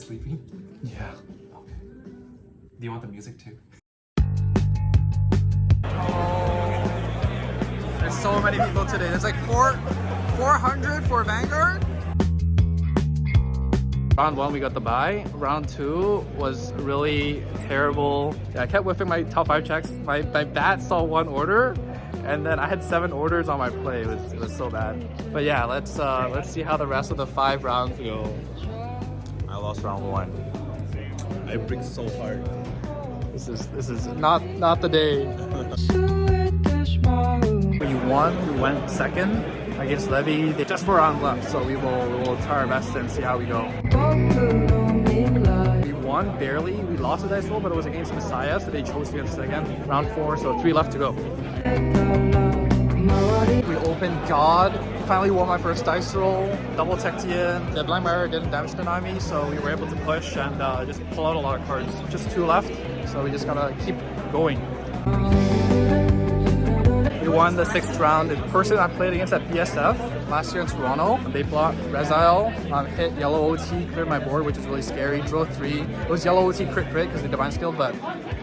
sleepy? Yeah. Okay. Do you want the music too? There's so many people today. There's like 400 for Vanguard. Round 1 we got the bye. Round 2 was really terrible. Yeah, I kept whiffing my top 5 checks. My bat saw 1 order, and then I had 7 orders on my play. It was so bad. But yeah, let's see how the rest of the 5 rounds go. I lost round 1. I bricked so hard. This is not the day. We won. We went second against Levy. They just 4 rounds left, so we will try our best and see how we go. We won barely. We lost a dice roll, but it was against Messiah, so they chose against it again. Round 4, so 3 left to go. We opened God. Finally won my first dice roll. Double tech in. The blind buyer didn't damage deny me, so we were able to push and just pull out a lot of cards. Just 2 left, so we just gotta keep going. We won the 6th round. The person I played against at BSF last year in Toronto, they blocked Rezile, hit yellow OT, cleared my board, which is really scary. Draw 3. It was yellow OT crit because they divine skilled, but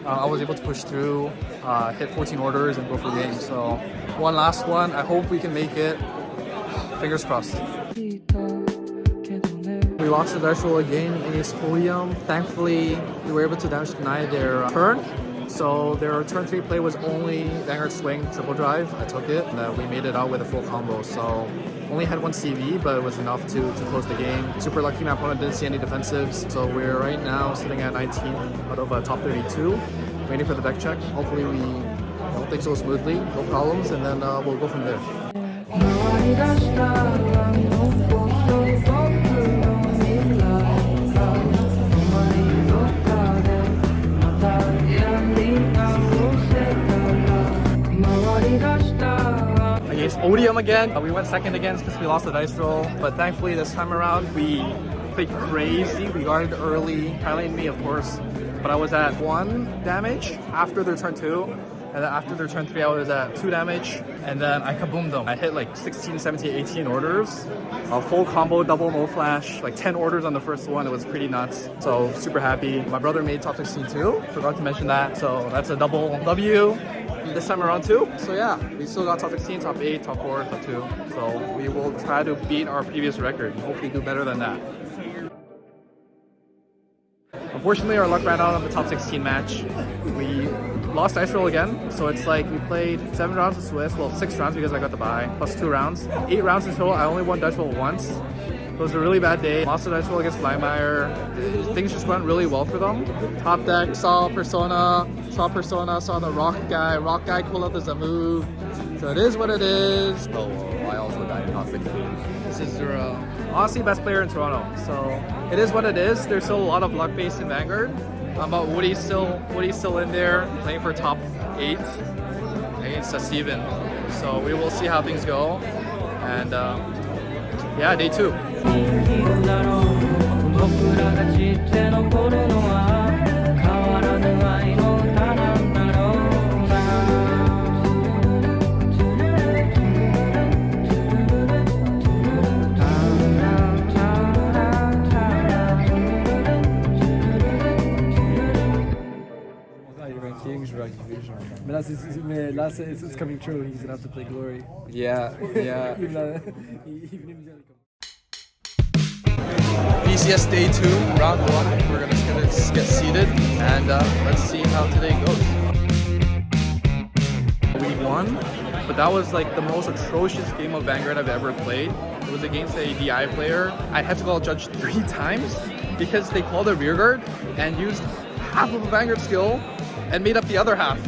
I was able to push through, hit 14 orders and go for the game. So one last one. I hope we can make it. Fingers crossed. We lost the dice roll again against Podium. Thankfully, we were able to damage deny their turn. So their turn 3 play was only Vanguard swing, triple drive. I took it, and we made it out with a full combo. So only had 1 CV, but it was enough to close the game. Super lucky my opponent didn't see any defensives. So we're right now sitting at 19th out of a top 32, waiting for the deck check. Hopefully things go smoothly, no problems, and then we'll go from there. Against Odium again. We went second again because we lost the dice roll, but thankfully this time around we played crazy. We guarded early, highlighting me of course, but I was at 1 damage after their turn 2, and then after their turn 3 I was at 2 damage, and then I kaboomed them. I hit like 16, 17, 18 orders, a full combo, double no flash, like 10 orders on the first one. It was pretty nuts, so super happy. My brother made top 16 too, forgot to mention that, so that's a double W this time around too. So yeah, we still got top 16, top 8, top 4, top 2. So we will try to beat our previous record, hopefully do better than that. Unfortunately, our luck ran out on the top 16 match. We lost dice roll again, so it's like we played 7 rounds of Swiss, well 6 rounds because I got the bye, plus 2 rounds. 8 rounds in total. I only won dice roll once. It was a really bad day. Lost the dice roll against Blindmeyer. Things just went really well for them. Top deck, saw Persona, saw the Rock guy pulled out the Zamu. So it is what it is. Oh, I also died in top 16. This is their honestly best player in Toronto. So it is what it is. There's still a lot of luck based in Vanguard. But Woody's still in there playing for top 8 against Steven. So we will see how things go. And yeah, day 2. Mais là, it's coming true. He's gonna have to play Glory. Yeah. BCS day 2, round 1. We're gonna get seated and let's see how today goes. We won, but that was like the most atrocious game of Vanguard I've ever played. It was against a DI player. I had to call judge 3 times because they called a rearguard and used half of a Vanguard skill and made up the other half.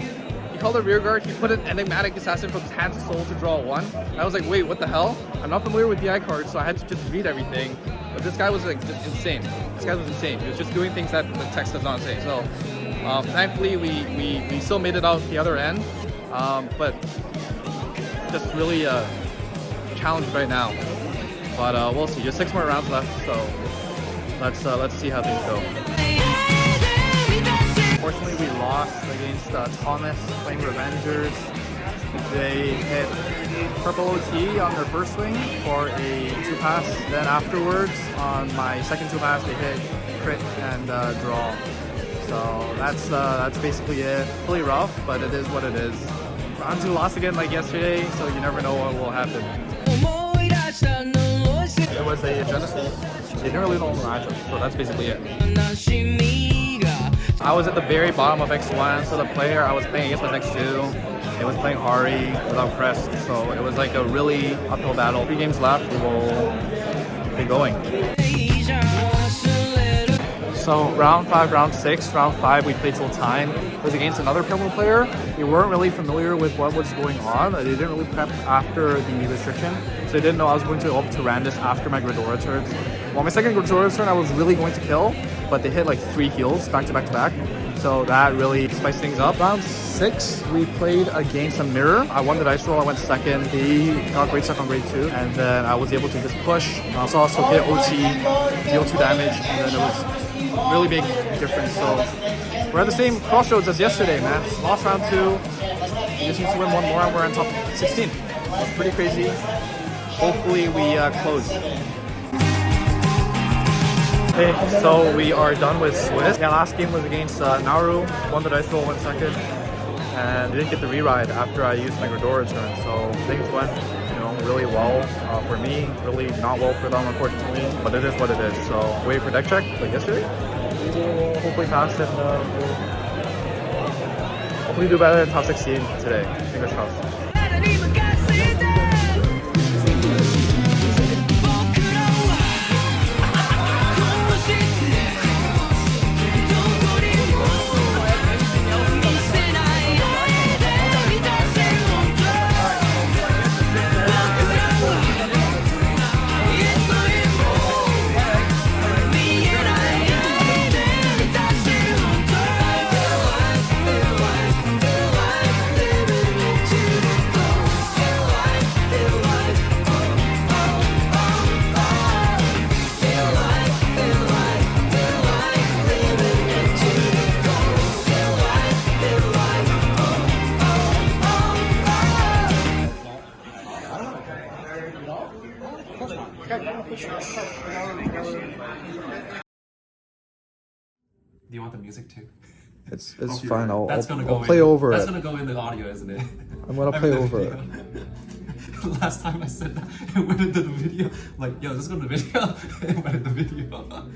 He called a rearguard, he put an enigmatic assassin from his hand to soul to draw 1. And I was like, wait, what the hell? I'm not familiar with DI cards, so I had to just read everything. But this guy was like just insane. This guy was insane. He was just doing things that the text does not say. So thankfully we still made it out the other end. But just really challenged right now. But we'll see. Just 6 more rounds left, so let's see how things go. Unfortunately, we lost against Thomas playing Revengers. They hit purple OT on their first swing for a 2-pass. Then afterwards, on my second 2-pass, they hit crit and draw. So that's basically it. Really rough, but it is what it is. Round 2 lost again like yesterday, so you never know what will happen. It was a Genesis. They didn't really know the matchup, so that's basically it. I was at the very bottom of X1, so the player I was playing against was X2. It was playing Hari without Crest, so it was like a really uphill battle. 3 games left, we will get going. So round 5, round 6, round 5 we played till time. It was against another Purple player. We weren't really familiar with what was going on. They didn't really prep after the restriction, so they didn't know I was going to go up to Randus after my Gridora turns. Well, my second Gridora turn I was really going to kill, but they hit like 3 heals back to back to back. So that really spiced things up. Round 6, we played against a mirror. I won the dice roll, I went second. He got grade stuck on grade 2, and then I was able to just push. I also hit OT, deal 2 damage, and then it was really big difference. So we're at the same crossroads as yesterday, man. Lost round 2. We just need to win 1 more and we're on top 16. It's pretty crazy. Hopefully we close. Okay, so we are done with Swiss. Yeah, last game was against Nauru. Won the dice roll, went second, and didn't get the re-ride after I used my Gridora turn. So things went, really well for me. Really not well for them, unfortunately. But it is what it is. So wait for deck check like yesterday. We will hopefully pass and hopefully do better than top 16 today. Fingers crossed. Do you want the music too? It's fine. I'll Go play over That's it. gonna go in the audio, isn't it? I'm gonna play over it. Last time I said that, it went into the video. Like, yo, this is going to the video. It went in the video.